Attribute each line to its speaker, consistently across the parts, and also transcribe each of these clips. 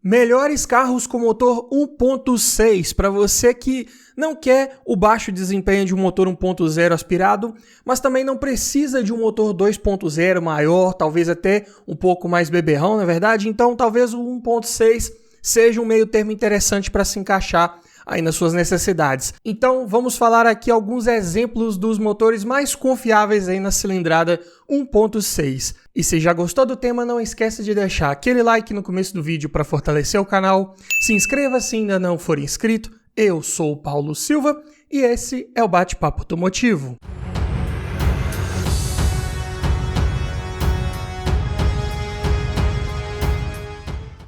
Speaker 1: Melhores carros com motor 1.6 para você que não quer o baixo desempenho de um motor 1.0 aspirado, mas também não precisa de um motor 2.0 maior, talvez até um pouco mais beberrão, na verdade. Então talvez o 1.6 seja um meio termo interessante para se encaixar aí nas suas necessidades. Então vamos falar aqui alguns exemplos dos motores mais confiáveis aí na cilindrada 1.6. E se já gostou do tema, não esqueça de deixar aquele like no começo do vídeo para fortalecer o canal. Se inscreva se ainda não for inscrito. Eu sou o Paulo Silva e esse é o Bate-Papo Automotivo.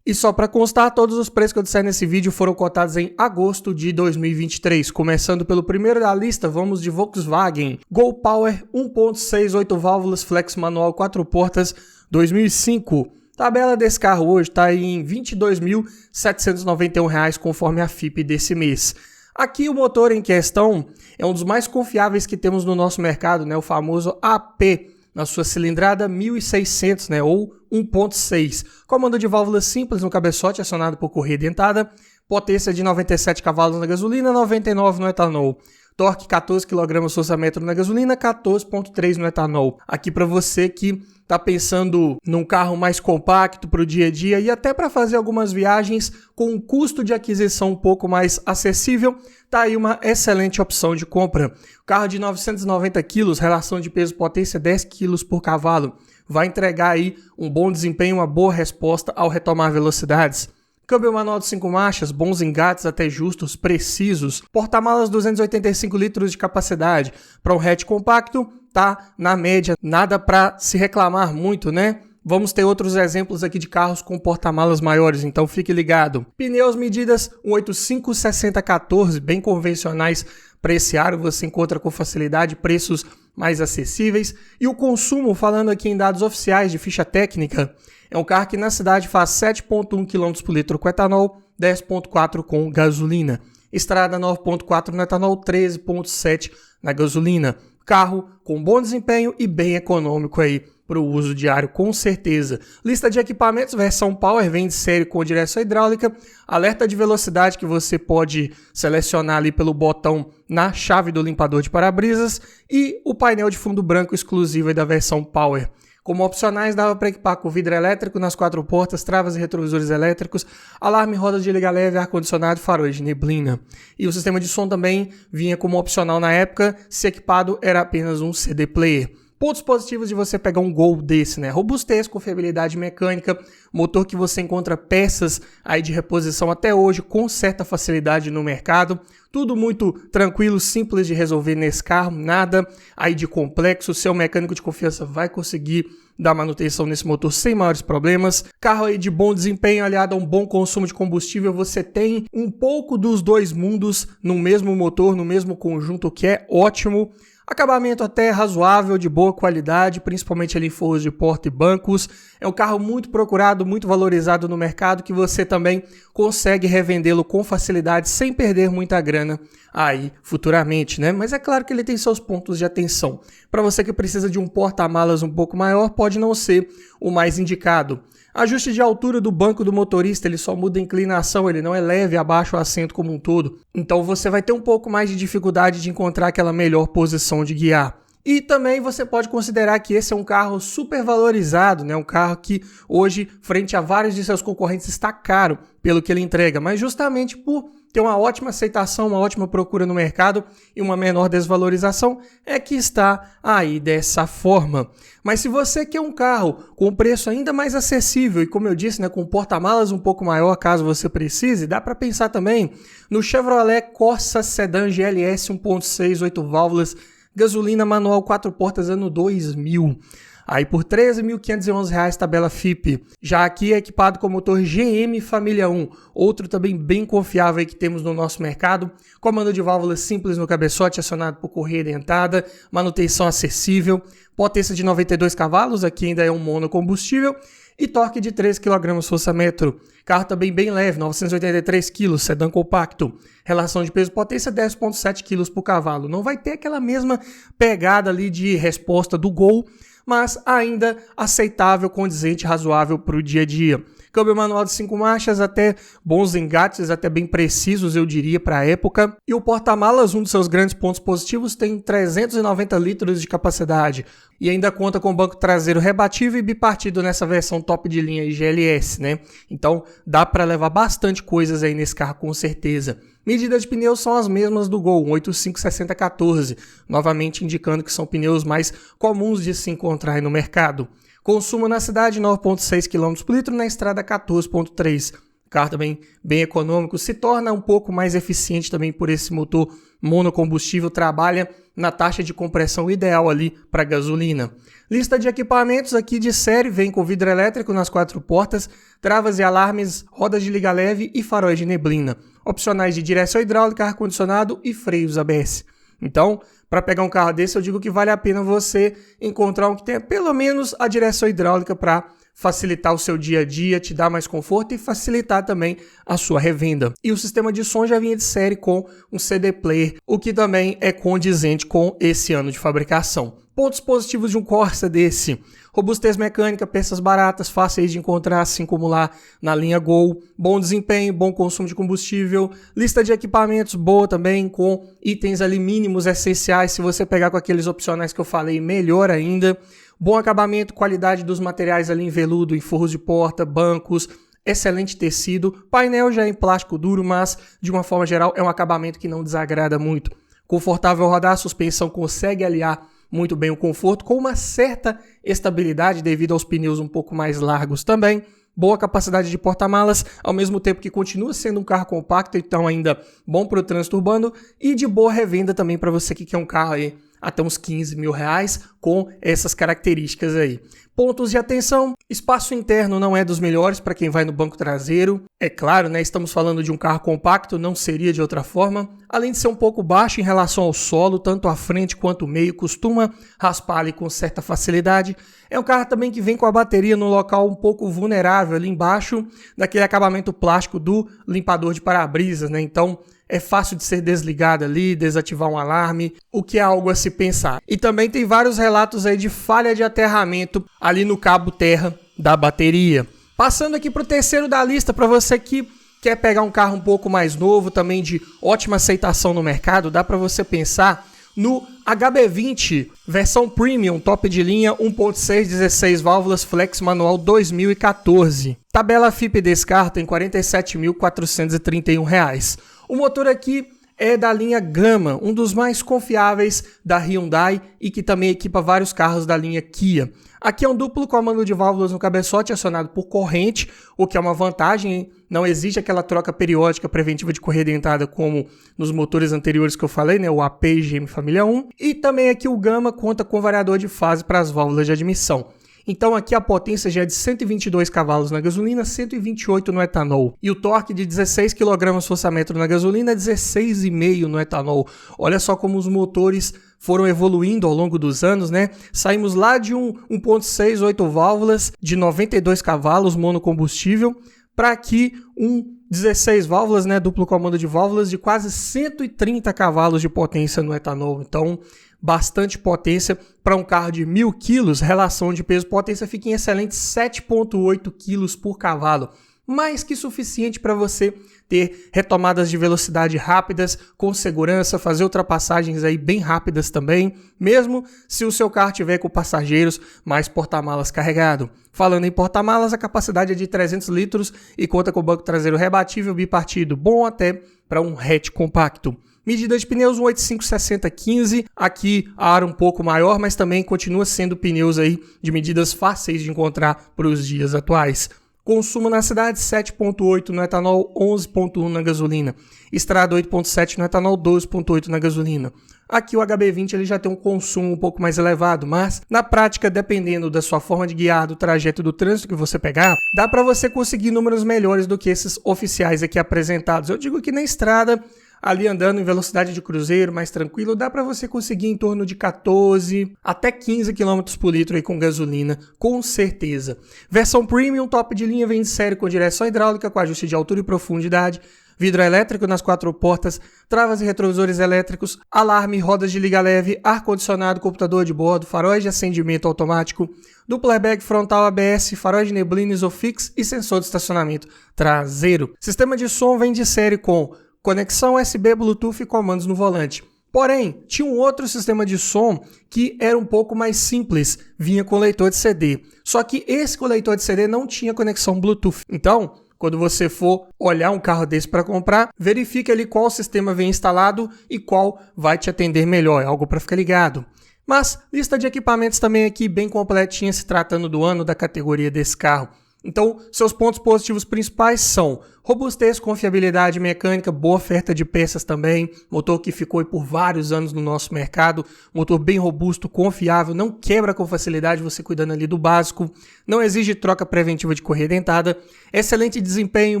Speaker 1: E só para constar, todos os preços que eu disser nesse vídeo foram cotados em agosto de 2023. Começando pelo primeiro da lista, vamos de Volkswagen Gol Power 1.6 8 válvulas flex manual 4 portas 2005. Tabela desse carro hoje está em R$ 22.791 conforme a FIPE desse mês. Aqui o motor em questão é um dos mais confiáveis que temos no nosso mercado, né? O famoso AP. Na sua cilindrada 1600, né, ou 1.6. Comando de válvula simples no cabeçote, acionado por correia dentada. Potência de 97 cavalos na gasolina, 99 no etanol. Torque 14 kgfm na gasolina, 14.3 no etanol. Aqui para você que está pensando num carro mais compacto para o dia a dia e até para fazer algumas viagens com um custo de aquisição um pouco mais acessível, tá aí uma excelente opção de compra. Carro de 990 kg, relação de peso-potência 10 kg por cavalo. Vai entregar aí um bom desempenho, uma boa resposta ao retomar velocidades. Câmbio manual de 5 marchas, bons engates até justos, precisos. Porta-malas 285 litros de capacidade. Para um hatch compacto, tá na média, nada para se reclamar muito, né? Vamos ter outros exemplos aqui de carros com porta-malas maiores, então fique ligado. Pneus medidas 185/60/14, bem convencionais para esse aro, você encontra com facilidade preços mais acessíveis. E o consumo, falando aqui em dados oficiais de ficha técnica, é um carro que na cidade faz 7,1 km por litro com etanol, 10,4 com gasolina. Estrada 9,4 no etanol, 13,7 na gasolina. Carro com bom desempenho e bem econômico aí para o uso diário, com certeza. Lista de equipamentos, versão Power, vem de série com direção hidráulica, alerta de velocidade que você pode selecionar ali pelo botão na chave do limpador de para-brisas e o painel de fundo branco exclusivo aí da versão Power. Como opcionais, dava para equipar com vidro elétrico nas 4 portas, travas e retrovisores elétricos, alarme, rodas de liga leve, ar-condicionado e faróis de neblina. E o sistema de som também vinha como opcional na época, se equipado era apenas um CD player. Pontos positivos de você pegar um Gol desse, né? Robustez, confiabilidade mecânica, motor que você encontra peças aí de reposição até hoje com certa facilidade no mercado. Tudo muito tranquilo, simples de resolver nesse carro, nada aí de complexo. Seu mecânico de confiança vai conseguir dar manutenção nesse motor sem maiores problemas. Carro aí de bom desempenho aliado a um bom consumo de combustível. Você tem um pouco dos dois mundos no mesmo motor, no mesmo conjunto, que é ótimo. Acabamento até razoável, de boa qualidade, principalmente ali em forros de porta e bancos. É um carro muito procurado, muito valorizado no mercado, que você também consegue revendê-lo com facilidade, sem perder muita grana aí futuramente, né? Mas é claro que ele tem seus pontos de atenção. Para você que precisa de um porta-malas um pouco maior, pode não ser o mais indicado. Ajuste de altura do banco do motorista, ele só muda a inclinação, ele não eleva e abaixa o assento como um todo. Então você vai ter um pouco mais de dificuldade de encontrar aquela melhor posição de guiar. E também você pode considerar que esse é um carro super valorizado, né? Um carro que hoje, frente a vários de seus concorrentes, está caro pelo que ele entrega, mas justamente por ter uma ótima aceitação, uma ótima procura no mercado e uma menor desvalorização, é que está aí dessa forma. Mas se você quer um carro com preço ainda mais acessível e, como eu disse, né, com porta-malas um pouco maior, caso você precise, dá para pensar também no Chevrolet Corsa Sedan GLS 1.6 8 válvulas, gasolina manual 4 portas ano 2000. Aí por R$ 13.511 tabela FIPE. Já aqui é equipado com motor GM Família 1, outro também bem confiável que temos no nosso mercado. Comando de válvulas simples no cabeçote, acionado por correia dentada, manutenção acessível, potência de 92 cavalos, aqui ainda é um monocombustível, e torque de 13 kgfm. Carro também bem leve, 983 kg, sedã compacto. Relação de peso-potência 10,7 kg por cavalo. Não vai ter aquela mesma pegada ali de resposta do Gol, mas ainda aceitável, condizente, razoável para o dia a dia. câmbio manual de 5 marchas, até bons engates, até bem precisos, eu diria, para a época. E o porta-malas, um dos seus grandes pontos positivos, tem 390 litros de capacidade. E ainda conta com banco traseiro rebatível e bipartido nessa versão top de linha GLS, né? Então dá para levar bastante coisas aí nesse carro com certeza. Medidas de pneus são as mesmas do Gol, 185/60/14, novamente indicando que são pneus mais comuns de se encontrar aí no mercado. Consumo na cidade 9,6 km por litro, na estrada 14,3. Carro também bem econômico, se torna um pouco mais eficiente também por esse motor monocombustível, trabalha na taxa de compressão ideal ali para gasolina. Lista de equipamentos aqui de série, vem com vidro elétrico nas 4 portas, travas e alarmes, rodas de liga leve e faróis de neblina. Opcionais de direção hidráulica, ar-condicionado e freios ABS. Então, para pegar um carro desse, eu digo que vale a pena você encontrar um que tenha pelo menos a direção hidráulica para facilitar o seu dia a dia, te dar mais conforto e facilitar também a sua revenda. E o sistema de som já vinha de série com um CD player, o que também é condizente com esse ano de fabricação. Pontos positivos de um Corsa desse: robustez mecânica, peças baratas, fáceis de encontrar, assim como lá na linha Gol, bom desempenho, bom consumo de combustível, lista de equipamentos boa também, com itens ali mínimos essenciais, se você pegar com aqueles opcionais que eu falei, melhor ainda, bom acabamento, qualidade dos materiais ali em veludo, em forros de porta, bancos, excelente tecido, painel já em plástico duro, mas de uma forma geral é um acabamento que não desagrada muito. Confortável rodar, a suspensão consegue aliar muito bem o conforto, com uma certa estabilidade devido aos pneus um pouco mais largos também. Boa capacidade de porta-malas, ao mesmo tempo que continua sendo um carro compacto, então ainda bom para o trânsito urbano e de boa revenda também para você que quer um carro aí até uns 15 mil reais com essas características aí. Pontos de atenção: espaço interno não é dos melhores para quem vai no banco traseiro. É claro, né? Estamos falando de um carro compacto, não seria de outra forma. Além de ser um pouco baixo em relação ao solo, tanto a frente quanto o meio costuma raspar ali com certa facilidade. É um carro também que vem com a bateria no local um pouco vulnerável ali embaixo, daquele acabamento plástico do limpador de para-brisas, né? Então é fácil de ser desligado ali, desativar um alarme, o que é algo a se pensar. E também tem vários relatos aí de falha de aterramento ali no cabo terra da bateria. Passando aqui para o terceiro da lista, para você que quer pegar um carro um pouco mais novo, também de ótima aceitação no mercado, dá para você pensar no HB20, versão Premium, top de linha, 1.6, 16 válvulas, flex manual 2014. Tabela FIPE desse carro tem R$ 47.431. O motor aqui é da linha Gama, um dos mais confiáveis da Hyundai e que também equipa vários carros da linha Kia. Aqui é um duplo comando de válvulas no cabeçote acionado por corrente, o que é uma vantagem, hein? Não existe aquela troca periódica preventiva de correia dentada como nos motores anteriores que eu falei, né? O AP e GM Família 1. E também aqui o Gama conta com variador de fase para as válvulas de admissão. Então aqui a potência já é de 122 cavalos na gasolina, 128 no etanol. E o torque de 16 kgfm na gasolina, 16,5 no etanol. Olha só como os motores foram evoluindo ao longo dos anos, né? Saímos lá de um 1.6, 8 válvulas de 92 cavalos monocombustível para aqui um 16 válvulas, né? Duplo comando de válvulas de quase 130 cavalos de potência no etanol. Então, bastante potência para um carro de 1.000 kg, relação de peso-potência fica em excelente 7,8 kg por cavalo. Mais que suficiente para você ter retomadas de velocidade rápidas, com segurança, fazer ultrapassagens aí bem rápidas também, mesmo se o seu carro tiver com passageiros mais porta-malas carregado. Falando em porta-malas, a capacidade é de 300 litros e conta com banco traseiro rebatível bipartido, bom até para um hatch compacto. Medida de pneus 185/60/15, aqui a aro um pouco maior, mas também continua sendo pneus aí de medidas fáceis de encontrar para os dias atuais. Consumo na cidade 7,8 no etanol, 11,1 na gasolina. Estrada 8,7 no etanol, 12,8 na gasolina. Aqui o HB20 ele já tem um consumo um pouco mais elevado, mas na prática, dependendo da sua forma de guiar, do trajeto do trânsito que você pegar, dá para você conseguir números melhores do que esses oficiais aqui apresentados. Eu digo que na estrada, ali andando em velocidade de cruzeiro, mais tranquilo, dá para você conseguir em torno de 14 até 15 km por litro aí com gasolina, com certeza. Versão Premium, top de linha, vem de série com direção hidráulica, com ajuste de altura e profundidade, vidro elétrico nas 4 portas, travas e retrovisores elétricos, alarme, rodas de liga leve, ar-condicionado, computador de bordo, faróis de acendimento automático, duplo airbag frontal ABS, faróis de neblina Isofix e sensor de estacionamento traseiro. Sistema de som vem de série com conexão USB, Bluetooth e comandos no volante. Porém, tinha um outro sistema de som que era um pouco mais simples, vinha com leitor de CD. Só que esse com leitor de CD não tinha conexão Bluetooth. Então, quando você for olhar um carro desse para comprar, verifique ali qual sistema vem instalado e qual vai te atender melhor, é algo para ficar ligado. Mas lista de equipamentos também aqui bem completinha se tratando do ano da categoria desse carro. Então, seus pontos positivos principais são robustez, confiabilidade mecânica, boa oferta de peças também, motor que ficou aí por vários anos no nosso mercado, motor bem robusto, confiável, não quebra com facilidade você cuidando ali do básico, não exige troca preventiva de correia dentada, excelente desempenho,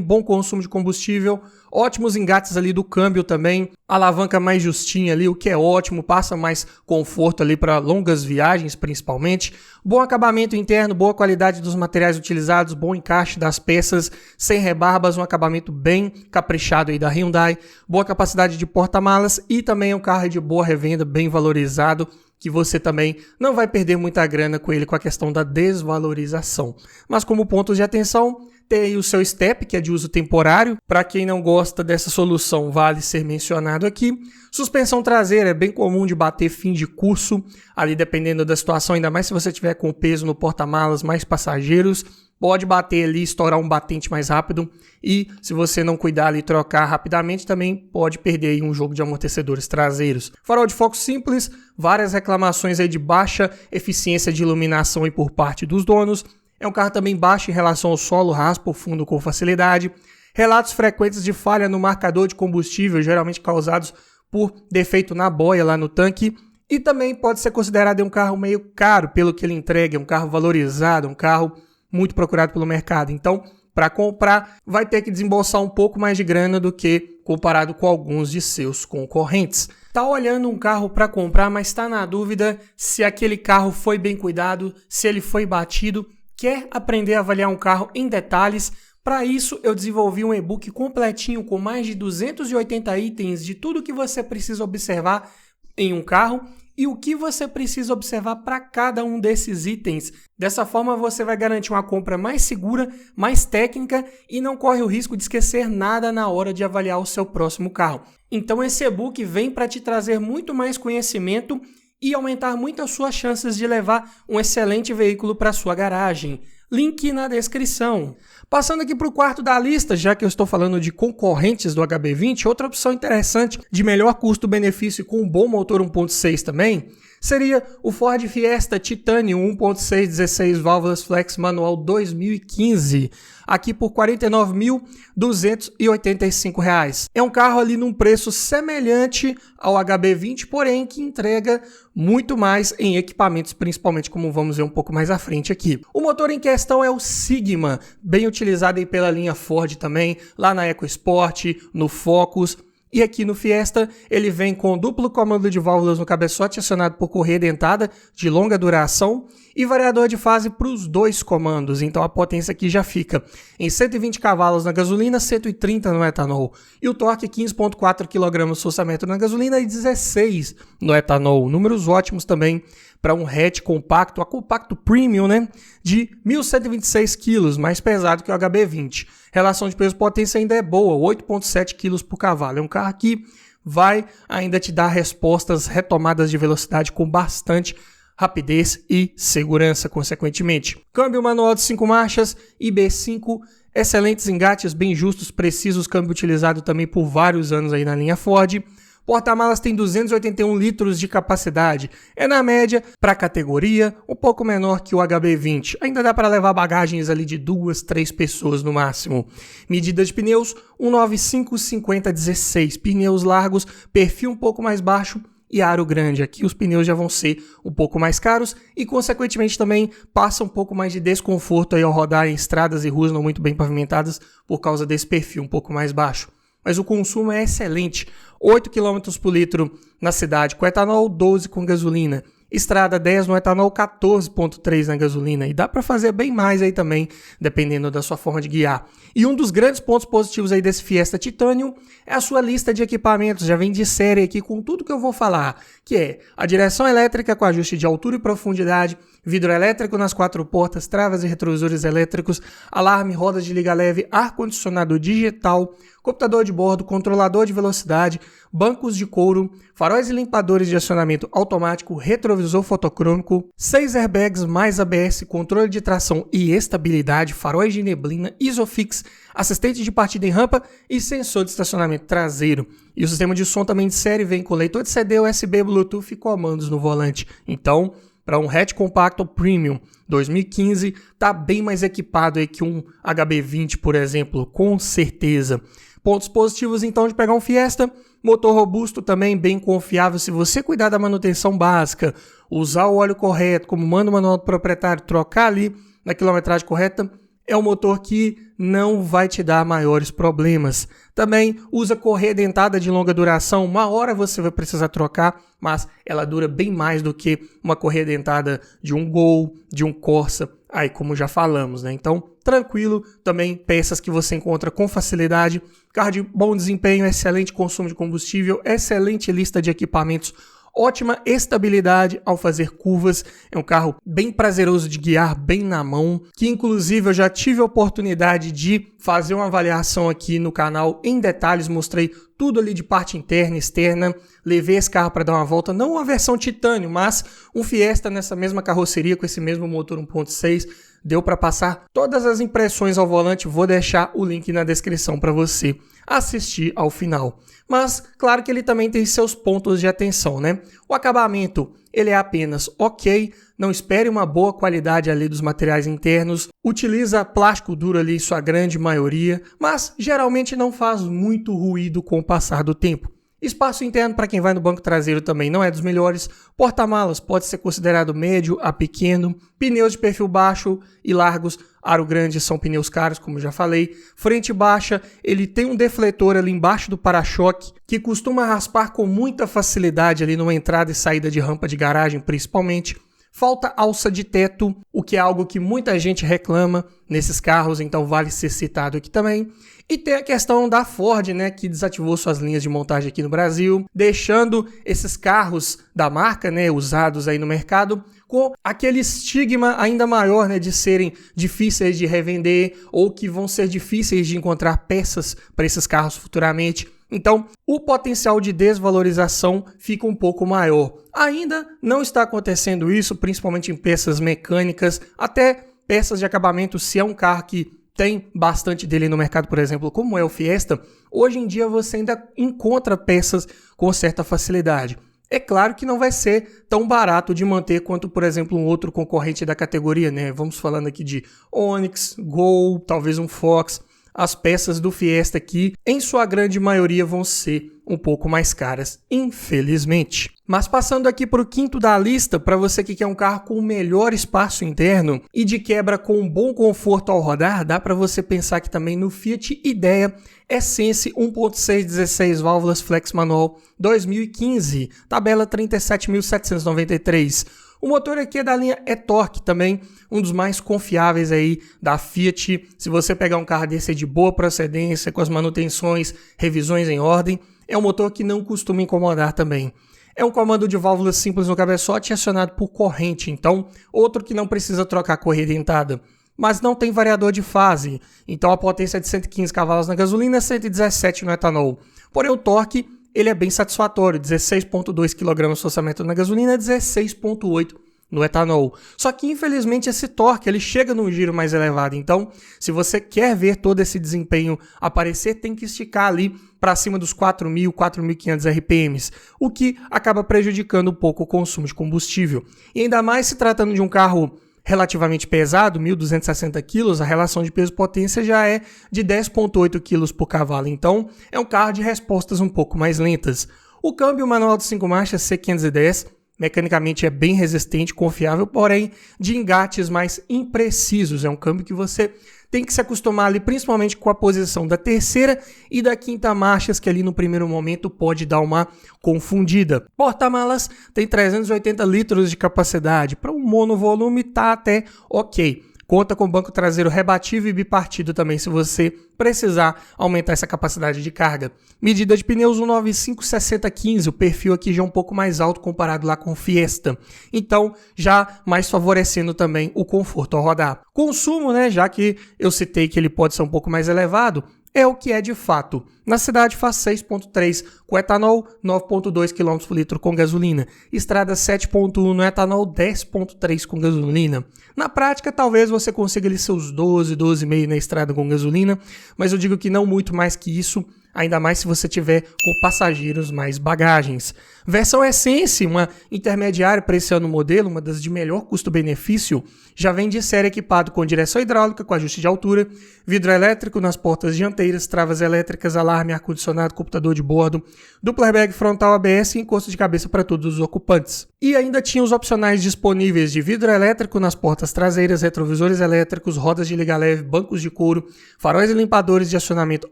Speaker 1: bom consumo de combustível, ótimos engates ali do câmbio também, alavanca mais justinha ali, o que é ótimo, passa mais conforto ali para longas viagens principalmente, bom acabamento interno, boa qualidade dos materiais utilizados, bom encaixe das peças, sem rebarbas, um acabamento bem caprichado aí da Hyundai, boa capacidade de porta-malas e também é um carro de boa revenda, bem valorizado, que você também não vai perder muita grana com ele com a questão da desvalorização. Mas como pontos de atenção, tem aí o seu step, que é de uso temporário. Para quem não gosta dessa solução, vale ser mencionado aqui. Suspensão traseira é bem comum de bater fim de curso, ali dependendo da situação, ainda mais se você tiver com peso no porta-malas, mais passageiros. Pode bater ali, estourar um batente mais rápido e se você não cuidar ali e trocar rapidamente, também pode perder aí um jogo de amortecedores traseiros. Farol de foco simples, várias reclamações aí de baixa eficiência de iluminação aí por parte dos donos. É um carro também baixo em relação ao solo, raspa o fundo com facilidade. Relatos frequentes de falha no marcador de combustível, geralmente causados por defeito na boia lá no tanque. E também pode ser considerado um carro meio caro pelo que ele entrega, um carro valorizado, um carro muito procurado pelo mercado. Então, para comprar, vai ter que desembolsar um pouco mais de grana do que comparado com alguns de seus concorrentes. Tá olhando um carro para comprar, mas está na dúvida se aquele carro foi bem cuidado, se ele foi batido, quer aprender a avaliar um carro em detalhes? Para isso, eu desenvolvi um e-book completinho com mais de 280 itens de tudo que você precisa observar em um carro e o que você precisa observar para cada um desses itens. Dessa forma, você vai garantir uma compra mais segura, mais técnica e não corre o risco de esquecer nada na hora de avaliar o seu próximo carro. Então, esse e-book vem para te trazer muito mais conhecimento e aumentar muito as suas chances de levar um excelente veículo para sua garagem. Link na descrição. Passando aqui para o quarto da lista, já que eu estou falando de concorrentes do HB20, outra opção interessante de melhor custo-benefício com um bom motor 1.6 também, seria o Ford Fiesta Titanium 1.6 16 válvulas flex manual 2015, aqui por R$ 49.285. É um carro ali num preço semelhante ao HB20, porém que entrega muito mais em equipamentos, principalmente como vamos ver um pouco mais à frente aqui. O motor em questão é o Sigma, bem utilizado aí pela linha Ford também, lá na EcoSport, no Focus. E aqui no Fiesta, ele vem com duplo comando de válvulas no cabeçote acionado por correia dentada de longa duração e variador de fase para os dois comandos. Então a potência aqui já fica em 120 cavalos na gasolina, 130 no etanol. E o torque 15,4 kgfm na gasolina e 16 no etanol. Números ótimos também para um hatch compacto, a compacto premium, né, de 1.126 kg, mais pesado que o HB20. Relação de peso-potência ainda é boa, 8,7 kg por cavalo. É um carro que vai ainda te dar respostas, retomadas de velocidade com bastante rapidez e segurança, consequentemente. Câmbio manual de 5 marchas, IB5, excelentes engates, bem justos, precisos, câmbio utilizado também por vários anos aí na linha Ford. Porta-malas tem 281 litros de capacidade, é na média para a categoria, um pouco menor que o HB20. Ainda dá para levar bagagens ali de 2, 3 pessoas no máximo. Medida de pneus 195/50/16, pneus largos, perfil um pouco mais baixo e aro grande. Aqui os pneus já vão ser um pouco mais caros e consequentemente também passa um pouco mais de desconforto aí ao rodar em estradas e ruas não muito bem pavimentadas por causa desse perfil um pouco mais baixo. Mas o consumo é excelente, 8 km por litro na cidade com etanol, 12 com gasolina. estrada 10 no etanol, 14,3 na gasolina. E dá para fazer bem mais aí também, dependendo da sua forma de guiar. E um dos grandes pontos positivos aí desse Fiesta Titanium é a sua lista de equipamentos. Já vem de série aqui com tudo que eu vou falar, que é a direção elétrica com ajuste de altura e profundidade, vidro elétrico nas 4 portas, travas e retrovisores elétricos, alarme, rodas de liga leve, ar-condicionado digital, computador de bordo, controlador de velocidade, bancos de couro, faróis e limpadores de acionamento automático, retrovisor fotocrômico, 6 airbags mais ABS, controle de tração e estabilidade, faróis de neblina, Isofix, assistente de partida em rampa e sensor de estacionamento traseiro. E o sistema de som também de série vem com leitor de CD, USB, Bluetooth e comandos no volante. Então, para um hatch compacto premium 2015, tá bem mais equipado aí que um HB20, por exemplo, com certeza. Pontos positivos então de pegar um Fiesta, motor robusto também, bem confiável se você cuidar da manutenção básica, usar o óleo correto, como manda o manual do proprietário, trocar ali na quilometragem correta, é um motor que não vai te dar maiores problemas. Também usa correia dentada de longa duração, uma hora você vai precisar trocar, mas ela dura bem mais do que uma correia dentada de um Gol, de um Corsa, aí como já falamos, né? Então, tranquilo, também peças que você encontra com facilidade, carro de bom desempenho, excelente consumo de combustível, excelente lista de equipamentos, ótima estabilidade ao fazer curvas, é um carro bem prazeroso de guiar, bem na mão, que inclusive eu já tive a oportunidade de fazer uma avaliação aqui no canal em detalhes, mostrei tudo ali de parte interna e externa, levei esse carro para dar uma volta, não uma versão Titanium, mas um Fiesta nessa mesma carroceria com esse mesmo motor 1.6, deu para passar todas as impressões ao volante, vou deixar o link na descrição para você assistir ao final. Mas, claro que ele também tem seus pontos de atenção, né? O acabamento, ele é apenas ok, não espere uma boa qualidade ali dos materiais internos, utiliza plástico duro ali em sua grande maioria, mas geralmente não faz muito ruído com o passar do tempo. Espaço interno para quem vai no banco traseiro também não é dos melhores, porta-malas pode ser considerado médio a pequeno, pneus de perfil baixo e largos, aro grande são pneus caros, como já falei, frente baixa, ele tem um defletor ali embaixo do para-choque, que costuma raspar com muita facilidade ali numa entrada e saída de rampa de garagem principalmente. Falta alça de teto, o que é algo que muita gente reclama nesses carros, então vale ser citado aqui também. E tem a questão da Ford, né, que desativou suas linhas de montagem aqui no Brasil, deixando esses carros da marca, né, usados aí no mercado, com aquele estigma ainda maior, né, de serem difíceis de revender ou que vão ser difíceis de encontrar peças para esses carros futuramente. Então, o potencial de desvalorização fica um pouco maior. Ainda não está acontecendo isso, principalmente em peças mecânicas, até peças de acabamento, se é um carro que tem bastante dele no mercado, por exemplo, como é o Fiesta, hoje em dia você ainda encontra peças com certa facilidade. É claro que não vai ser tão barato de manter quanto, por exemplo, um outro concorrente da categoria, né? Vamos falando aqui de Onix, Gol, talvez um Fox. As peças do Fiesta aqui, em sua grande maioria, vão ser um pouco mais caras, infelizmente. Mas passando aqui para o quinto da lista, para você que quer um carro com o melhor espaço interno e de quebra com um bom conforto ao rodar, dá para você pensar aqui também no Fiat Idea Essence 1.6 16 válvulas flex manual 2015, tabela 37.793. O motor aqui é da linha e-Torque também, um dos mais confiáveis aí da Fiat. Se você pegar um carro desse de boa procedência, com as manutenções, revisões em ordem, é um motor que não costuma incomodar também. É um comando de válvulas simples no cabeçote acionado por corrente, então outro que não precisa trocar correia dentada. Mas não tem variador de fase, então a potência é de 115 cavalos na gasolina, 117 no etanol. Porém o torque ele é bem satisfatório, 16,2 kgfm na gasolina, 16,8 no etanol. Só que infelizmente esse torque ele chega num giro mais elevado, então se você quer ver todo esse desempenho aparecer, tem que esticar ali para cima dos 4.000, 4.500 RPMs, o que acaba prejudicando um pouco o consumo de combustível. E ainda mais se tratando de um carro relativamente pesado, 1.260 kg, a relação de peso-potência já é de 10,8 kg por cavalo, então é um carro de respostas um pouco mais lentas. O câmbio manual de 5 marchas C510 mecanicamente é bem resistente, confiável, porém de engates mais imprecisos. É um câmbio que você tem que se acostumar ali, principalmente com a posição da terceira e da quinta marchas, que ali no primeiro momento pode dar uma confundida. Porta-malas tem 380 litros de capacidade. Para um monovolume tá até ok. Conta com banco traseiro rebatível e bipartido também, se você precisar aumentar essa capacidade de carga. Medida de pneus 195/60/15, o perfil aqui já é um pouco mais alto comparado lá com o Fiesta. Então, já mais favorecendo também o conforto ao rodar. Consumo, né, já que eu citei que ele pode ser um pouco mais elevado, é o que é de fato. Na cidade faz 6,3 com etanol, 9,2 km por litro com gasolina. Estrada 7,1 no etanol, 10,3 com gasolina. Na prática, talvez você consiga ali seus 12,5 na estrada com gasolina, mas eu digo que não muito mais que isso, ainda mais se você tiver com passageiros mais bagagens. Versão Essence, uma intermediária para esse ano modelo, uma das de melhor custo-benefício, já vem de série equipado com direção hidráulica, com ajuste de altura, vidro elétrico nas portas dianteiras, travas elétricas, alarme, ar-condicionado, computador de bordo, dupla airbag frontal ABS e encosto de cabeça para todos os ocupantes. E ainda tinha os opcionais disponíveis de vidro elétrico nas portas traseiras, retrovisores elétricos, rodas de liga leve, bancos de couro, faróis e limpadores de acionamento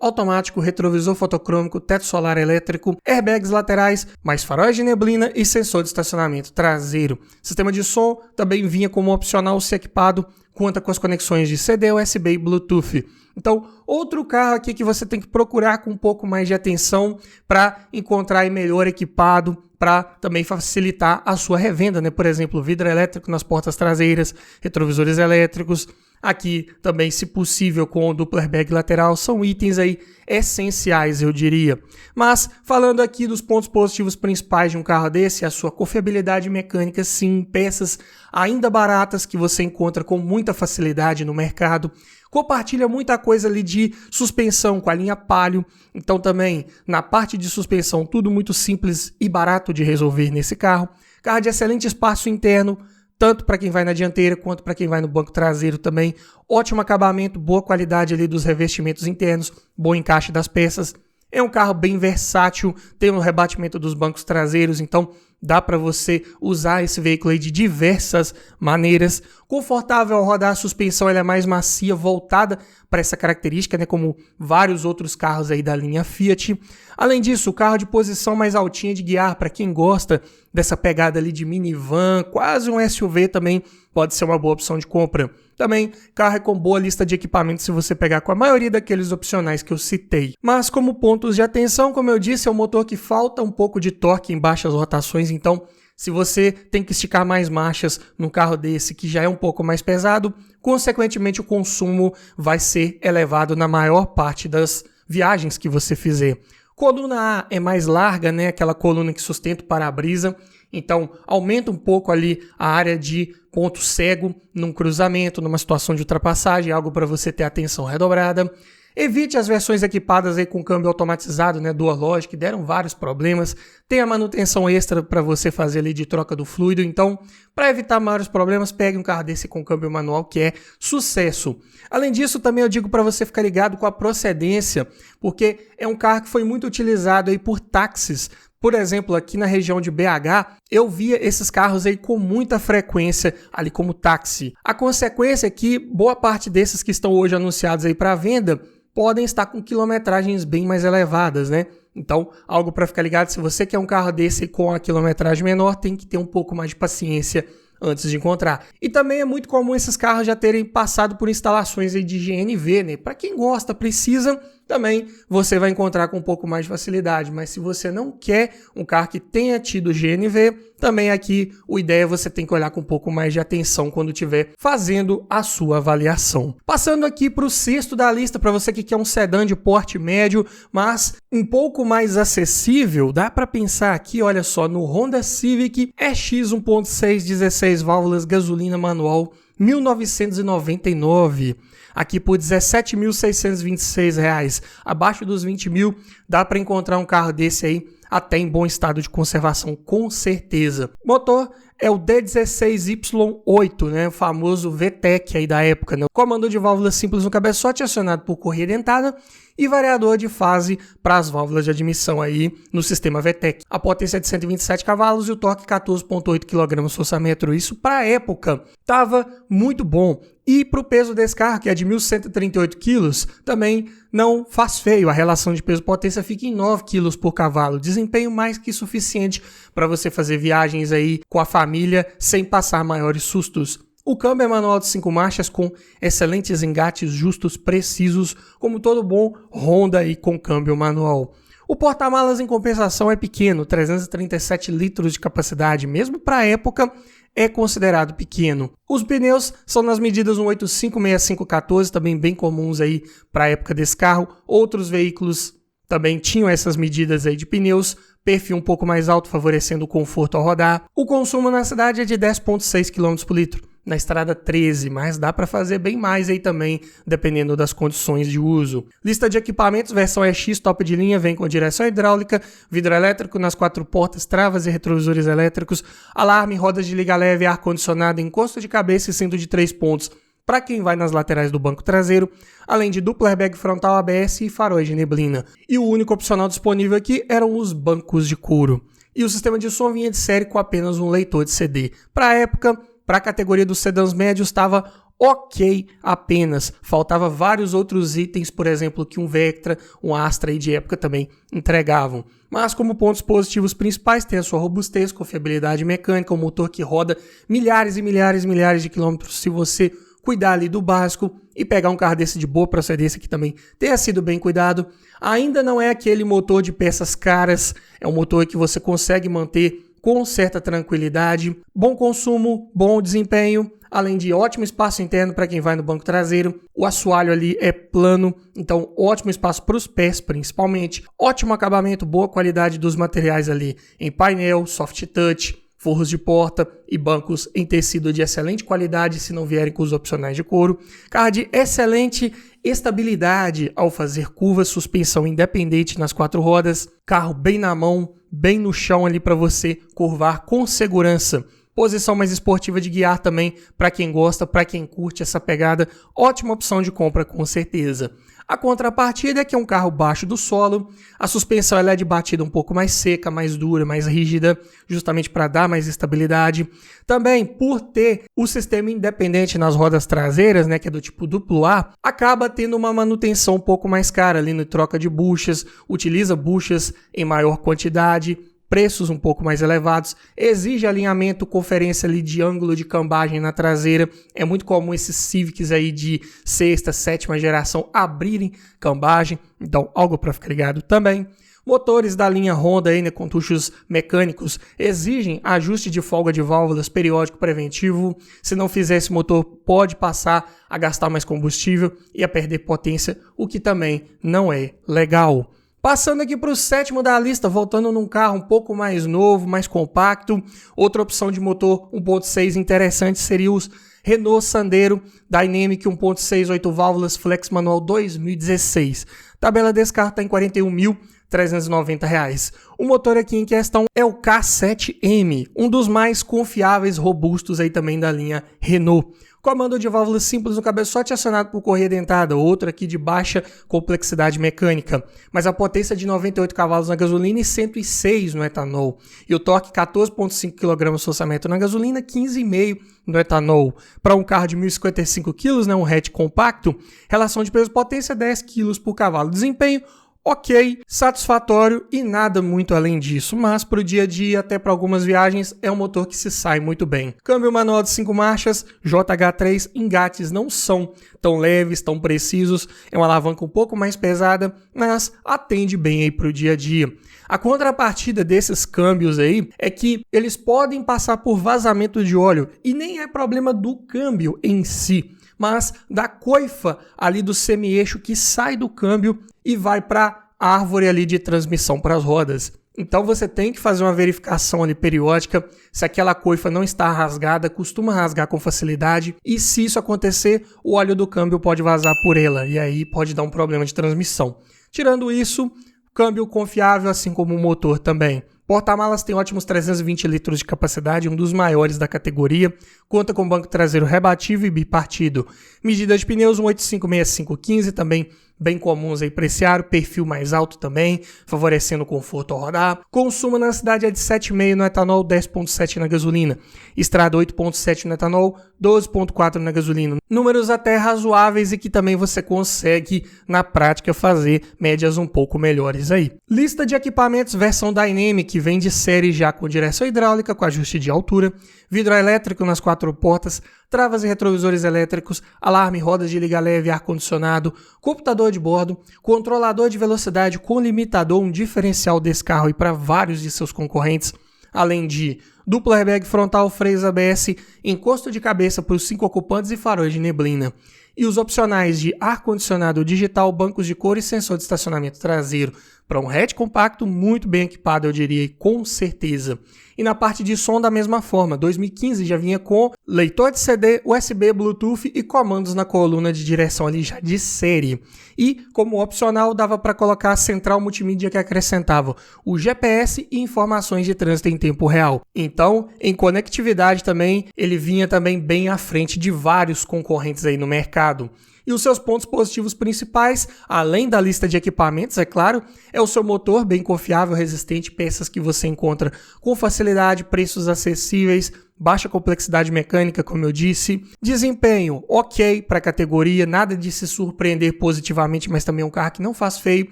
Speaker 1: automático, retrovisor fotocrômico, teto solar elétrico, airbags laterais, mais faróis de neblina e sensor de estacionamento traseiro. Sistema de som também vinha como opcional se equipado, conta com as conexões de CD, USB e Bluetooth. Então, outro carro aqui que você tem que procurar com um pouco mais de atenção para encontrar aí melhor equipado, para também facilitar a sua revenda, né? Por exemplo, vidro elétrico nas portas traseiras, retrovisores elétricos. Aqui também, se possível, com o duplo airbag lateral, são itens aí essenciais, eu diria. Mas, falando aqui dos pontos positivos principais de um carro desse, a sua confiabilidade mecânica, sim, peças ainda baratas que você encontra com muita facilidade no mercado. Compartilha muita coisa ali de suspensão com a linha Palio, então também na parte de suspensão tudo muito simples e barato de resolver nesse carro. Carro de excelente espaço interno, tanto para quem vai na dianteira quanto para quem vai no banco traseiro também. Ótimo acabamento, boa qualidade ali dos revestimentos internos, bom encaixe das peças. É um carro bem versátil, tem um rebatimento dos bancos traseiros, então dá para você usar esse veículo aí de diversas maneiras. Confortável ao rodar, a suspensão ela é mais macia, voltada para essa característica, né, como vários outros carros aí da linha Fiat. Além disso, o carro de posição mais altinha de guiar, para quem gosta dessa pegada ali de minivan, quase um SUV também, pode ser uma boa opção de compra. Também, carro é com boa lista de equipamentos se você pegar com a maioria daqueles opcionais que eu citei. Mas como pontos de atenção, como eu disse, é um motor que falta um pouco de torque em baixas rotações, então se você tem que esticar mais marchas num carro desse que já é um pouco mais pesado, consequentemente o consumo vai ser elevado na maior parte das viagens que você fizer. Coluna A é mais larga, né? Aquela coluna que sustenta o para-brisa, então aumenta um pouco ali a área de ponto cego num cruzamento, numa situação de ultrapassagem, algo para você ter atenção redobrada. Evite as versões equipadas aí com câmbio automatizado, né, Dual Logic, que deram vários problemas. Tem a manutenção extra para você fazer ali de troca do fluido. Então, para evitar maiores problemas, pegue um carro desse com câmbio manual, que é sucesso. Além disso, também eu digo para você ficar ligado com a procedência, porque é um carro que foi muito utilizado aí por táxis. Por exemplo, aqui na região de BH, eu via esses carros aí com muita frequência ali como táxi. A consequência é que boa parte desses que estão hoje anunciados aí para venda podem estar com quilometragens bem mais elevadas, né? Então, algo para ficar ligado, se você quer um carro desse com a quilometragem menor, tem que ter um pouco mais de paciência antes de encontrar. E também é muito comum esses carros já terem passado por instalações aí de GNV, né? Para quem gosta, precisa, também você vai encontrar com um pouco mais de facilidade. Mas se você não quer um carro que tenha tido GNV, também aqui o ideia é você tem que olhar com um pouco mais de atenção quando estiver fazendo a sua avaliação. Passando aqui para o sexto da lista, para você que quer um sedã de porte médio, mas um pouco mais acessível, dá para pensar aqui, olha só, no Honda Civic EX 1.6 16 válvulas gasolina manual 1999, aqui por R$ 17.626, abaixo dos 20 mil, dá para encontrar um carro desse aí até em bom estado de conservação, com certeza. O motor é o D16Y8, né, o famoso VTEC aí da época, né? Comando de válvulas simples no cabeçote acionado por correia dentada e variador de fase para as válvulas de admissão aí no sistema VTEC. A potência é de 127 cavalos e o torque 14,8 kgfm. Isso para a época estava muito bom. E para o peso desse carro, que é de 1.138 kg, também não faz feio. A relação de peso-potência fica em 9 kg por cavalo. Desempenho mais que suficiente para você fazer viagens aí com a família sem passar maiores sustos. O câmbio é manual de 5 marchas com excelentes engates justos, precisos, como todo bom Honda aí com câmbio manual. O porta-malas em compensação é pequeno, 337 litros de capacidade, mesmo para a época é considerado pequeno. Os pneus são nas medidas 185/65/14, também bem comuns aí para a época desse carro. Outros veículos também tinham essas medidas aí de pneus, perfil um pouco mais alto, favorecendo o conforto ao rodar. O consumo na cidade é de 10,6 km por litro. Na estrada 13, mas dá para fazer bem mais aí também, dependendo das condições de uso. Lista de equipamentos, versão EX top de linha, vem com direção hidráulica, vidro elétrico nas 4 portas, travas e retrovisores elétricos, alarme, rodas de liga leve, ar-condicionado, encosto de cabeça e cinto de 3 pontos para quem vai nas laterais do banco traseiro, além de duplo airbag frontal, ABS e faróis de neblina. E o único opcional disponível aqui eram os bancos de couro. E o sistema de som vinha de série com apenas um leitor de CD. Para a época, para a categoria dos sedãs médios, estava ok apenas. Faltava vários outros itens, por exemplo, que um Vectra, um Astra aí de época também entregavam. Mas como pontos positivos principais, tem a sua robustez, confiabilidade mecânica, um motor que roda milhares e milhares e milhares de quilômetros se você cuidar ali do básico e pegar um carro desse de boa procedência que também tenha sido bem cuidado. Ainda não é aquele motor de peças caras, é um motor que você consegue manter com certa tranquilidade, bom consumo, bom desempenho, além de ótimo espaço interno para quem vai no banco traseiro. O assoalho ali é plano, então ótimo espaço para os pés principalmente, ótimo acabamento, boa qualidade dos materiais ali em painel, soft touch, forros de porta e bancos em tecido de excelente qualidade, se não vierem com os opcionais de couro. Carro de excelente estabilidade ao fazer curvas, suspensão independente nas 4 rodas, carro bem na mão, bem no chão ali para você curvar com segurança. Posição mais esportiva de guiar também, para quem gosta, para quem curte essa pegada, ótima opção de compra com certeza. A contrapartida é que é um carro baixo do solo, a suspensão ela é de batida um pouco mais seca, mais dura, mais rígida, justamente para dar mais estabilidade. Também, por ter o sistema independente nas rodas traseiras, né, que é do tipo duplo A, acaba tendo uma manutenção um pouco mais cara ali na troca de buchas, utiliza buchas em maior quantidade, preços um pouco mais elevados, exige alinhamento, conferência ali de ângulo de cambagem na traseira. É muito comum esses Civics aí de 6ª, 7ª geração abrirem cambagem, então algo para ficar ligado também. Motores da linha Honda aí, né, com tuchos mecânicos exigem ajuste de folga de válvulas periódico preventivo. Se não fizer, esse motor pode passar a gastar mais combustível e a perder potência, o que também não é legal. Passando aqui para o 7º da lista, voltando num carro um pouco mais novo, mais compacto. Outra opção de motor 1.6 interessante seria os Renault Sandero Dynamic 1.6 8 válvulas Flex Manual 2016. Tabela desse carro está em R$ 41.390. O motor aqui em questão é o K7M, um dos mais confiáveis, robustos aí também da linha Renault. Comando de válvulas simples no cabeçote acionado por correia dentada, outro aqui de baixa complexidade mecânica, mas a potência de 98 cavalos na gasolina e 106 no etanol. E o torque 14,5 kgfm na gasolina, 15,5 no etanol. Para um carro de 1.055 kg, né, um hatch compacto, relação de peso-potência 10 kg por cavalo. Desempenho ok, satisfatório e nada muito além disso, mas para o dia a dia, até para algumas viagens, é um motor que se sai muito bem. Câmbio manual de 5 marchas, JH3, engates não são tão leves, tão precisos, é uma alavanca um pouco mais pesada, mas atende bem aí para o dia a dia. A contrapartida desses câmbios aí é que eles podem passar por vazamento de óleo e nem é problema do câmbio em si, mas da coifa ali do semi-eixo que sai do câmbio e vai para a árvore ali de transmissão para as rodas. Então você tem que fazer uma verificação ali periódica se aquela coifa não está rasgada, costuma rasgar com facilidade, e se isso acontecer, o óleo do câmbio pode vazar por ela e aí pode dar um problema de transmissão. Tirando isso, câmbio confiável, assim como o motor também. Porta-malas tem ótimos 320 litros de capacidade, um dos maiores da categoria, conta com banco traseiro rebatível e bipartido. Medida de pneus 185/6515, também bem comuns aí para esse aro, perfil mais alto também, favorecendo o conforto ao rodar. Consumo na cidade é de 7,5 no etanol, 10,7 na gasolina. Estrada 8,7 no etanol, 12,4 na gasolina. Números até razoáveis e que também você consegue, na prática, fazer médias um pouco melhores aí. Lista de equipamentos versão Dynamic, vem de série já com direção hidráulica, com ajuste de altura, vidro elétrico nas 4 portas, travas e retrovisores elétricos, alarme, rodas de liga leve, ar-condicionado, computador de bordo, controlador de velocidade com limitador, um diferencial desse carro e para vários de seus concorrentes, além de duplo airbag frontal, freios ABS, encosto de cabeça para os 5 ocupantes e faróis de neblina. E os opcionais de ar-condicionado digital, bancos de couro e sensor de estacionamento traseiro. Para um hatch compacto muito bem equipado, eu diria, com certeza. E na parte de som da mesma forma, 2015 já vinha com leitor de CD, USB, Bluetooth e comandos na coluna de direção ali já de série. E como opcional dava para colocar a central multimídia que acrescentava o GPS e informações de trânsito em tempo real. Então, em conectividade também, ele vinha também bem à frente de vários concorrentes aí no mercado. E os seus pontos positivos principais, além da lista de equipamentos, é claro, é o seu motor bem confiável, resistente, peças que você encontra com facilidade, preços acessíveis, baixa complexidade mecânica, como eu disse, desempenho ok para a categoria, nada de se surpreender positivamente, mas também é um carro que não faz feio,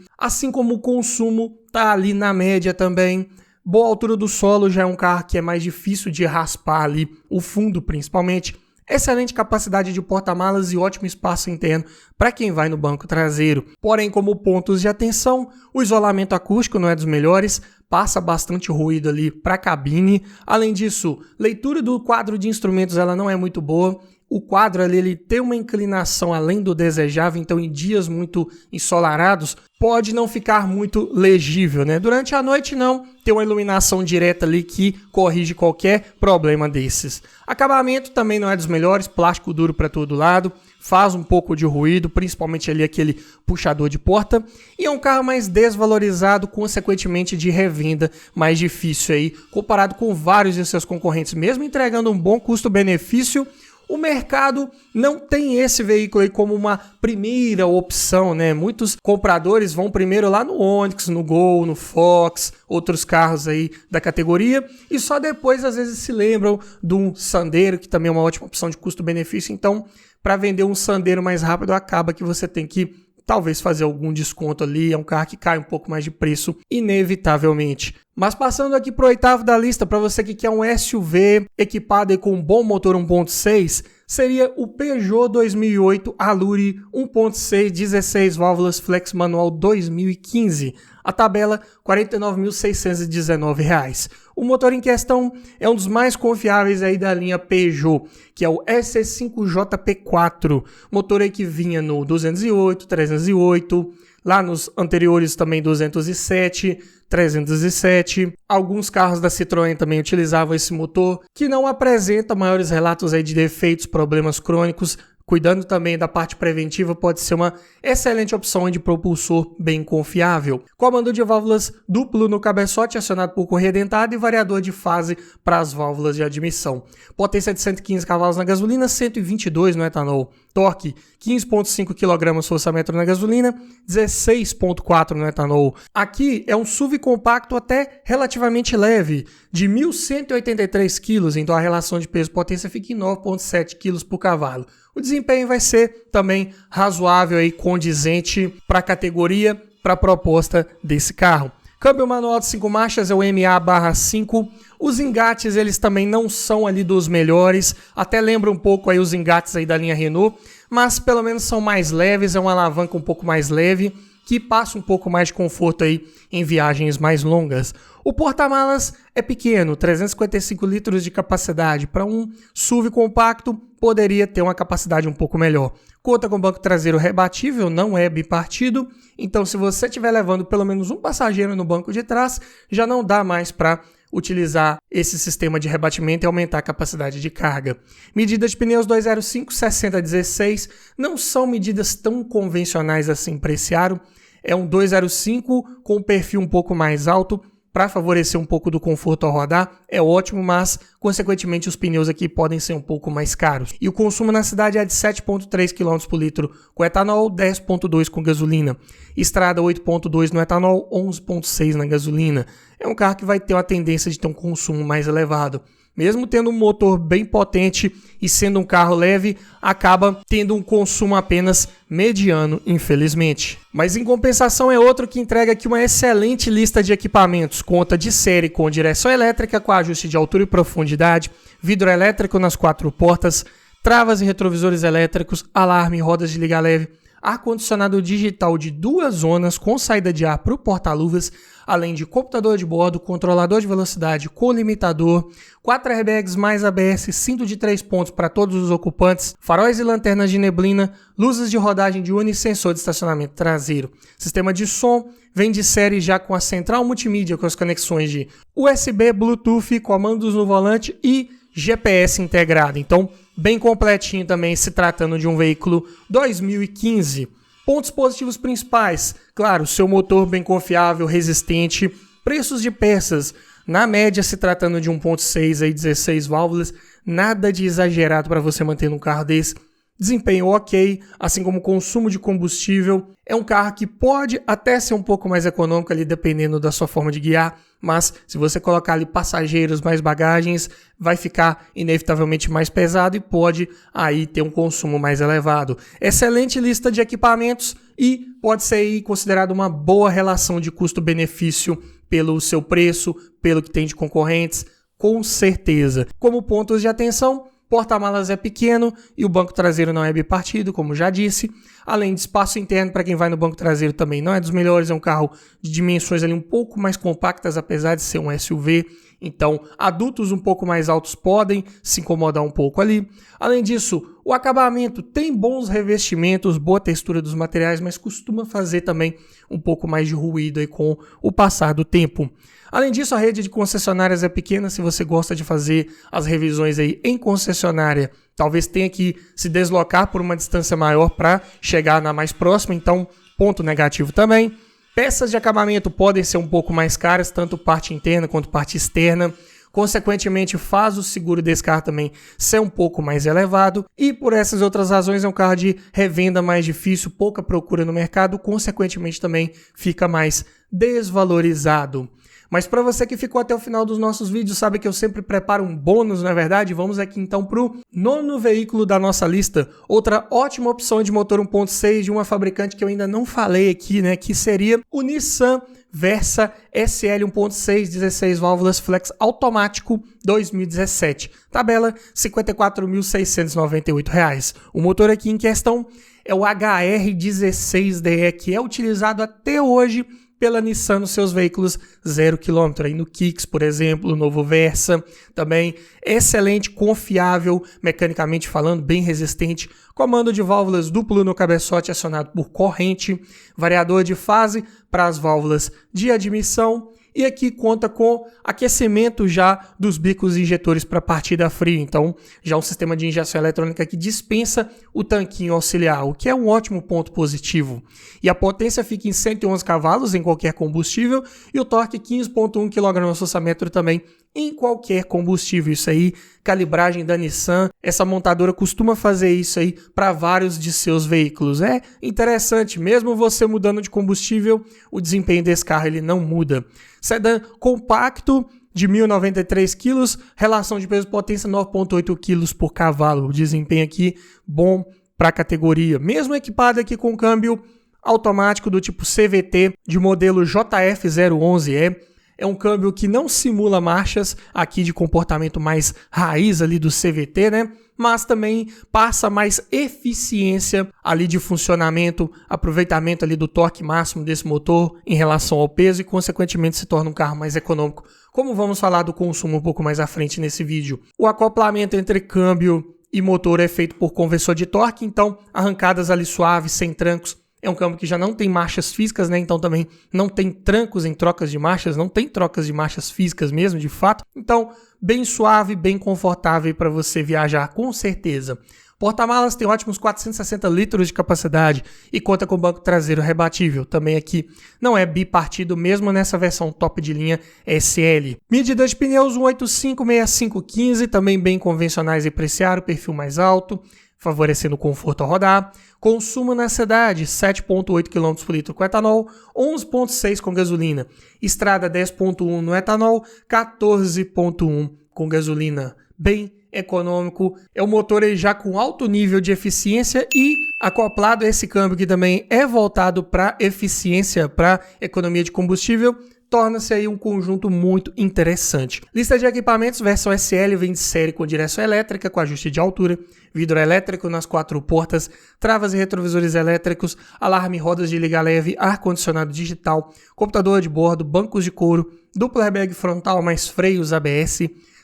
Speaker 1: assim como o consumo tá ali na média também. Boa altura do solo, já é um carro que é mais difícil de raspar ali, o fundo principalmente. Excelente capacidade de porta-malas e ótimo espaço interno para quem vai no banco traseiro. Porém, como pontos de atenção, o isolamento acústico não é dos melhores, passa bastante ruído ali para a cabine. Além disso, leitura do quadro de instrumentos ela não é muito boa. O quadro ali ele tem uma inclinação além do desejável, então em dias muito ensolarados pode não ficar muito legível, né? Durante a noite não, tem uma iluminação direta ali que corrige qualquer problema desses. Acabamento também não é dos melhores, plástico duro para todo lado, faz um pouco de ruído, principalmente ali aquele puxador de porta, e é um carro mais desvalorizado, consequentemente de revenda mais difícil aí, comparado com vários de seus concorrentes, mesmo entregando um bom custo-benefício. O mercado não tem esse veículo aí como uma primeira opção, né? Muitos compradores vão primeiro lá no Onix, no Gol, no Fox, outros carros aí da categoria, e só depois às vezes se lembram de um Sandero, que também é uma ótima opção de custo-benefício. Então, para vender um Sandero mais rápido, acaba que você tem que talvez fazer algum desconto ali, é um carro que cai um pouco mais de preço, inevitavelmente. Mas passando aqui para o oitavo da lista, para você que quer um SUV equipado aí com um bom motor 1.6, seria o Peugeot 2008 Allure 1.6 16 válvulas flex manual 2015. A tabela R$ 49.619. O motor em questão é um dos mais confiáveis aí da linha Peugeot, que é o SC5JP4. Motor aí que vinha no 208, 308, lá nos anteriores também 207, 307. Alguns carros da Citroën também utilizavam esse motor, que não apresenta maiores relatos aí de defeitos, problemas crônicos. Cuidando também da parte preventiva, pode ser uma excelente opção de propulsor bem confiável. Comando de válvulas duplo no cabeçote, acionado por correia dentada, e variador de fase para as válvulas de admissão. Potência de 115 cavalos na gasolina, 122 no etanol. Torque, 15,5 kg força-metro na gasolina, 16,4 no etanol. Aqui é um SUV compacto até relativamente leve, de 1.183 kg, então a relação de peso-potência fica em 9,7 kg por cavalo. O desempenho vai ser também razoável e condizente para a categoria, para a proposta desse carro. Câmbio manual de 5 marchas é o MA/5. Os engates eles também não são ali dos melhores, até lembra um pouco aí os engates aí da linha Renault, mas pelo menos são mais leves, é uma alavanca um pouco mais leve, que passa um pouco mais de conforto aí em viagens mais longas. O porta-malas é pequeno, 355 litros de capacidade. Para um SUV compacto, poderia ter uma capacidade um pouco melhor. Conta com banco traseiro rebatível, não é bipartido, então se você estiver levando pelo menos um passageiro no banco de trás, já não dá mais para utilizar esse sistema de rebatimento e aumentar a capacidade de carga. Medidas de pneus 205, 60/16 não são medidas tão convencionais assim para esse aro. É um 2.05 com um perfil um pouco mais alto, para favorecer um pouco do conforto ao rodar, é ótimo, mas, consequentemente, os pneus aqui podem ser um pouco mais caros. E o consumo na cidade é de 7,3 km por litro com etanol, 10,2 com gasolina. Estrada 8,2 no etanol, 11,6 na gasolina. É um carro que vai ter uma tendência de ter um consumo mais elevado. Mesmo tendo um motor bem potente e sendo um carro leve, acaba tendo um consumo apenas mediano, infelizmente. Mas em compensação é outro que entrega aqui uma excelente lista de equipamentos. Conta de série com direção elétrica, com ajuste de altura e profundidade, vidro elétrico nas 4 portas, travas e retrovisores elétricos, alarme, rodas de liga leve, ar-condicionado digital de 2 zonas com saída de ar para o porta-luvas, além de computador de bordo, controlador de velocidade, colimitador, 4 airbags mais ABS, cinto de 3 pontos para todos os ocupantes, faróis e lanternas de neblina, luzes de rodagem de uni e sensor de estacionamento traseiro. Sistema de som vem de série já com a central multimídia com as conexões de USB, Bluetooth, comandos no volante e GPS integrado. Então, bem completinho também se tratando de um veículo 2015. Pontos positivos principais, claro, seu motor bem confiável, resistente, preços de peças, na média se tratando de 1.6 aí 16 válvulas, nada de exagerado para você manter um carro desse. Desempenho ok, assim como consumo de combustível. É um carro que pode até ser um pouco mais econômico ali dependendo da sua forma de guiar, mas se você colocar ali passageiros, mais bagagens, vai ficar inevitavelmente mais pesado e pode aí ter um consumo mais elevado. Excelente lista de equipamentos e pode ser aí considerado uma boa relação de custo-benefício pelo seu preço, pelo que tem de concorrentes, com certeza. Como pontos de atenção, porta-malas é pequeno e o banco traseiro não é bipartido, como já disse. Além de espaço interno, para quem vai no banco traseiro também não é dos melhores. É um carro de dimensões ali um pouco mais compactas, apesar de ser um SUV. Então, adultos um pouco mais altos podem se incomodar um pouco ali. Além disso, o acabamento tem bons revestimentos, boa textura dos materiais, mas costuma fazer também um pouco mais de ruído aí com o passar do tempo. Além disso, a rede de concessionárias é pequena. Se você gosta de fazer as revisões aí em concessionária, talvez tenha que se deslocar por uma distância maior para chegar na mais próxima, então ponto negativo também. Peças de acabamento podem ser um pouco mais caras, tanto parte interna quanto parte externa. Consequentemente, faz o seguro desse carro também ser um pouco mais elevado. E por essas outras razões, é um carro de revenda mais difícil, pouca procura no mercado. Consequentemente, também fica mais desvalorizado. Mas para você que ficou até o final dos nossos vídeos, sabe que eu sempre preparo um bônus, não é verdade? Vamos aqui então para o 9º veículo da nossa lista. Outra ótima opção de motor 1.6 de uma fabricante que eu ainda não falei aqui, né? Que seria o Nissan Versa SL 1.6, 16 válvulas flex automático 2017. Tabela R$ 54.698. O motor aqui em questão é o HR16DE, que é utilizado até hoje pela Nissan nos seus veículos 0 km, aí no Kicks, por exemplo, o novo Versa, também excelente, confiável, mecanicamente falando, bem resistente, comando de válvulas duplo no cabeçote acionado por corrente, variador de fase para as válvulas de admissão, e aqui conta com aquecimento já dos bicos injetores para partida fria, então já um sistema de injeção eletrônica que dispensa o tanquinho auxiliar, o que é um ótimo ponto positivo. E a potência fica em 111 cavalos em qualquer combustível e o torque 15,1 kgfm também em qualquer combustível. Isso aí, calibragem da Nissan, essa montadora costuma fazer isso aí para vários de seus veículos. É interessante, mesmo você mudando de combustível, o desempenho desse carro ele não muda. Sedã compacto de 1.093 kg, relação de peso-potência 9,8 kg por cavalo. O desempenho aqui bom para a categoria. Mesmo equipado aqui com câmbio automático do tipo CVT de modelo JF011E. É um câmbio que não simula marchas aqui de comportamento mais raiz ali do CVT, né? Mas também passa mais eficiência ali de funcionamento, aproveitamento ali do torque máximo desse motor em relação ao peso e consequentemente se torna um carro mais econômico. Como vamos falar do consumo um pouco mais à frente nesse vídeo. O acoplamento entre câmbio e motor é feito por conversor de torque, então arrancadas ali suaves, sem trancos. É um câmbio que já não tem marchas físicas, né? Então também não tem trancos em trocas de marchas, não tem trocas de marchas físicas mesmo, de fato. Então, bem suave, bem confortável para você viajar com certeza. Porta-malas tem ótimos 460 litros de capacidade e conta com banco traseiro rebatível. Também aqui não é bipartido mesmo nessa versão top de linha SL. Medida de pneus 185/6515, também bem convencionais e preciaram, perfil mais alto, favorecendo o conforto ao rodar. Consumo na cidade, 7,8 km por litro com etanol, 11,6 com gasolina. Estrada 10,1 no etanol, 14,1 com gasolina. Bem econômico, é um motor aí já com alto nível de eficiência e acoplado a esse câmbio que também é voltado para eficiência, para economia de combustível, torna-se aí um conjunto muito interessante. Lista de equipamentos, versão SL vem de série com direção elétrica, com ajuste de altura, vidro elétrico nas 4 portas, travas e retrovisores elétricos, alarme, rodas de liga leve, ar-condicionado digital, computador de bordo, bancos de couro, duplo airbag frontal mais freios ABS,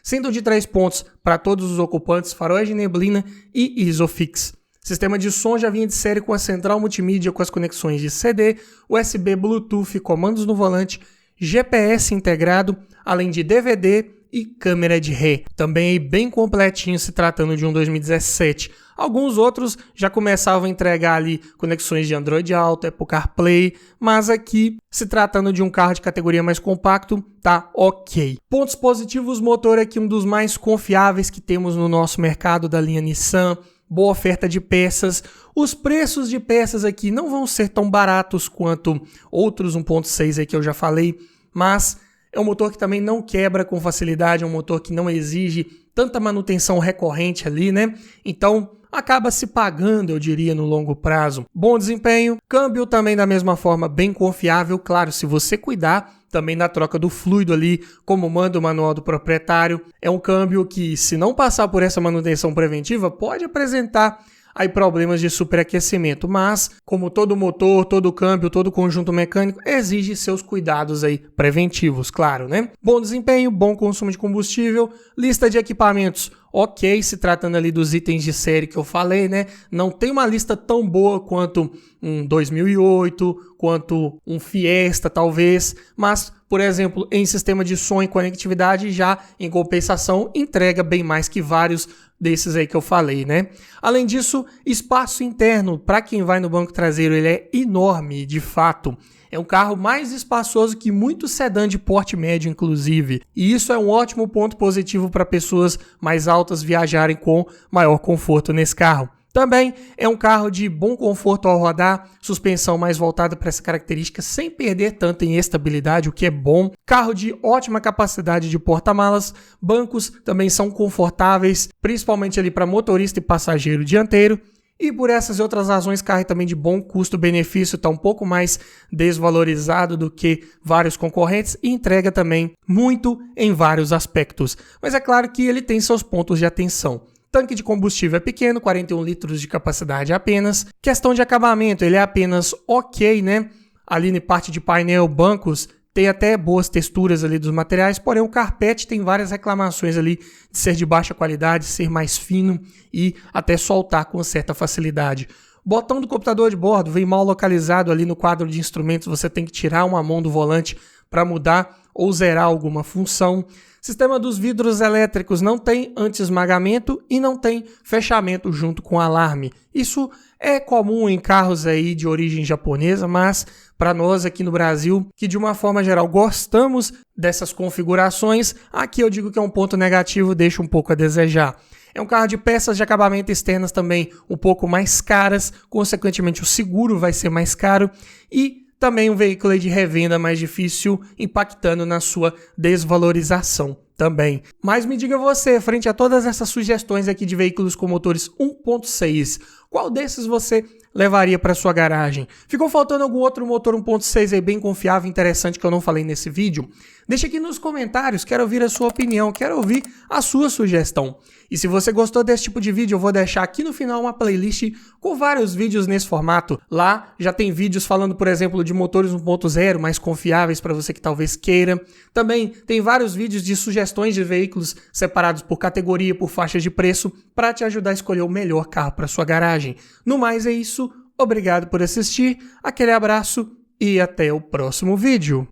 Speaker 1: cinto de 3 pontos para todos os ocupantes, faróis de neblina e Isofix. Sistema de som já vinha de série com a central multimídia com as conexões de CD, USB, Bluetooth, comandos no volante, GPS integrado, além de DVD e câmera de ré. Também bem completinho se tratando de um 2017. Alguns outros já começavam a entregar ali conexões de Android Auto, Apple CarPlay, mas aqui, se tratando de um carro de categoria mais compacto, tá ok. Pontos positivos, motor aqui um dos mais confiáveis que temos no nosso mercado da linha Nissan, boa oferta de peças. Os preços de peças aqui não vão ser tão baratos quanto outros 1.6 aí que eu já falei, mas é um motor que também não quebra com facilidade, é um motor que não exige tanta manutenção recorrente ali, né? Então, acaba se pagando, eu diria, no longo prazo. Bom desempenho, câmbio também da mesma forma bem confiável, claro, se você cuidar também da troca do fluido ali, como manda o manual do proprietário. É um câmbio que, se não passar por essa manutenção preventiva, pode apresentar aí problemas de superaquecimento, mas como todo motor, todo câmbio, todo conjunto mecânico exige seus cuidados aí preventivos, claro, né? Bom desempenho, bom consumo de combustível, lista de equipamentos ok, se tratando ali dos itens de série que eu falei, né? Não tem uma lista tão boa quanto um 2008, quanto um Fiesta, talvez, mas, por exemplo, em sistema de som e conectividade, já em compensação, entrega bem mais que vários desses aí que eu falei, né? Além disso, espaço interno, para quem vai no banco traseiro, ele é enorme, de fato. É um carro mais espaçoso que muitos sedã de porte médio, inclusive. E isso é um ótimo ponto positivo para pessoas mais altas viajarem com maior conforto nesse carro. Também é um carro de bom conforto ao rodar, suspensão mais voltada para essa característica sem perder tanto em estabilidade, o que é bom. Carro de ótima capacidade de porta-malas, bancos também são confortáveis, principalmente ali para motorista e passageiro dianteiro. E por essas e outras razões, carro também de bom custo-benefício, está um pouco mais desvalorizado do que vários concorrentes e entrega também muito em vários aspectos. Mas é claro que ele tem seus pontos de atenção. Tanque de combustível é pequeno, 41 litros de capacidade apenas. Questão de acabamento, ele é apenas ok, né? Ali na parte de painel, bancos, tem até boas texturas ali dos materiais, porém o carpete tem várias reclamações ali de ser de baixa qualidade, ser mais fino e até soltar com certa facilidade. O botão do computador de bordo vem mal localizado ali no quadro de instrumentos, você tem que tirar uma mão do volante para mudar ou zerar alguma função. Sistema dos vidros elétricos não tem anti-esmagamento e não tem fechamento junto com alarme. Isso é comum em carros aí de origem japonesa, mas para nós aqui no Brasil, que de uma forma geral gostamos dessas configurações, aqui eu digo que é um ponto negativo, deixa um pouco a desejar. É um carro de peças de acabamento externas também um pouco mais caras, consequentemente o seguro vai ser mais caro e também um veículo de revenda mais difícil, impactando na sua desvalorização também. Mas me diga você, frente a todas essas sugestões aqui de veículos com motores 1.6, qual desses você levaria para sua garagem? Ficou faltando algum outro motor 1.6 aí bem confiável, interessante que eu não falei nesse vídeo? Deixa aqui nos comentários, quero ouvir a sua opinião, quero ouvir a sua sugestão. E se você gostou desse tipo de vídeo, eu vou deixar aqui no final uma playlist com vários vídeos nesse formato. Lá já tem vídeos falando, por exemplo, de motores 1.0 mais confiáveis para você que talvez queira. Também tem vários vídeos de sugestões de veículos separados por categoria, por faixas de preço, para te ajudar a escolher o melhor carro para sua garagem. No mais é isso, obrigado por assistir, aquele abraço e até o próximo vídeo.